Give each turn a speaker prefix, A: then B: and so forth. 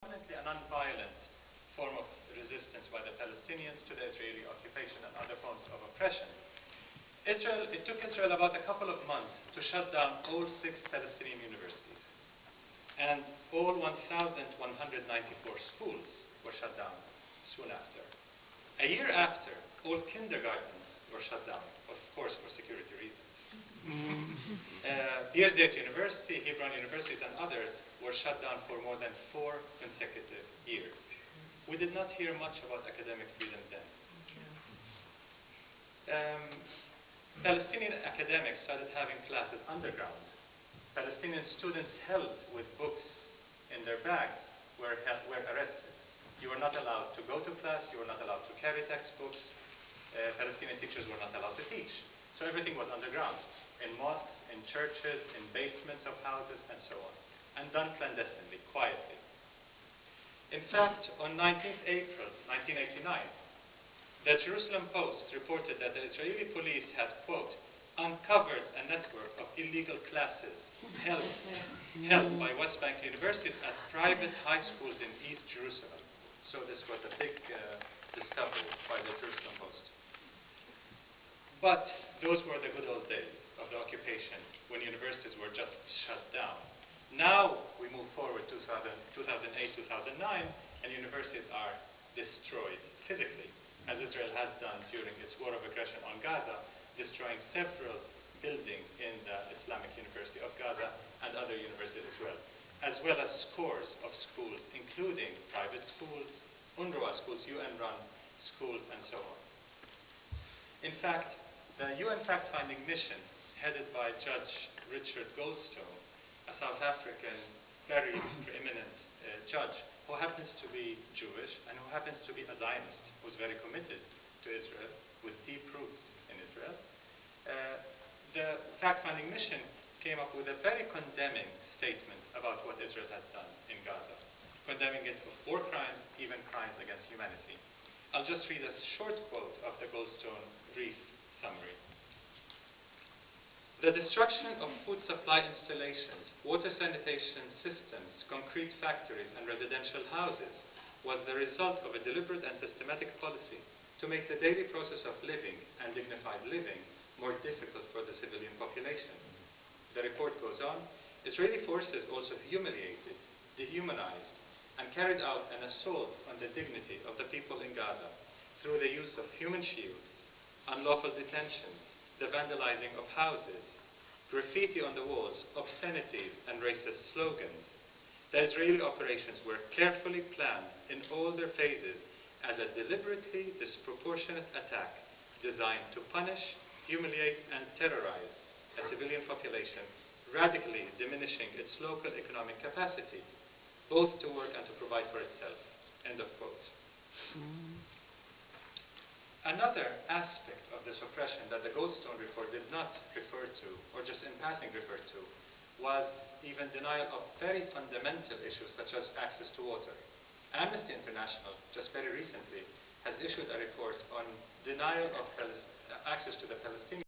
A: predominantly a non-violent form of resistance by the Palestinians to the Israeli occupation and other forms of oppression. It took Israel about a couple of months to shut down all 6 Palestinian universities. And all 1,194 schools were shut down soon after. A year after, all kindergartens were shut down, of course for security reasons. Birzeit University, Hebron universities, and others were shut down for more than 4 consecutive years. We did not hear much about academic freedom then. Palestinian academics started having classes underground. Palestinian students held with books in their bags were arrested. You were not allowed to go to class, you were not allowed to carry textbooks. Palestinian teachers were not allowed to teach. So everything was underground, in mosques, in churches, in basements of houses, and so on, and done clandestinely, quietly. In fact, on 19th April 1989, the Jerusalem Post reported that the Israeli police had, quote, uncovered a network of illegal classes held by West Bank universities at private high schools in East Jerusalem. So this was a big discovery by the Jerusalem Post. But those were the good old days of the occupation when universities were just shut down. Now we move forward to 2008, 2009, and universities are destroyed physically, as Israel has done during its war of aggression on Gaza, destroying several buildings in the Islamic University of Gaza and other universities as well as scores of schools, including private schools, UNRWA schools, UN-run schools, and so on. In fact, the UN fact-finding mission, headed by Judge Richard Goldstone, a South African, very preeminent judge, who happens to be Jewish and who happens to be a Zionist, who's very committed to Israel, with deep roots in Israel. The fact-finding mission came up with a very condemning statement about what Israel has done in Gaza, condemning it for war crimes, even crimes against humanity. I'll just read a short quote of the Goldstone brief summary. The destruction of food supply installations, water sanitation systems, concrete factories, and residential houses was the result of a deliberate and systematic policy to make the daily process of living and dignified living more difficult for the civilian population. The report goes on, Israeli forces also humiliated, dehumanized, and carried out an assault on the dignity of the people in Gaza through the use of human shields, unlawful detentions, the vandalizing of houses, graffiti on the walls, obscenities, and racist slogans. The Israeli operations were carefully planned in all their phases as a deliberately disproportionate attack designed to punish, humiliate, and terrorize a civilian population, radically diminishing its local economic capacity, both to work and to provide for itself. End of quote. Another aspect of this oppression that the Goldstone report did not refer to, or just in passing referred to, was even denial of very fundamental issues such as access to water. Amnesty International, just very recently, has issued a report on denial of access to the Palestinian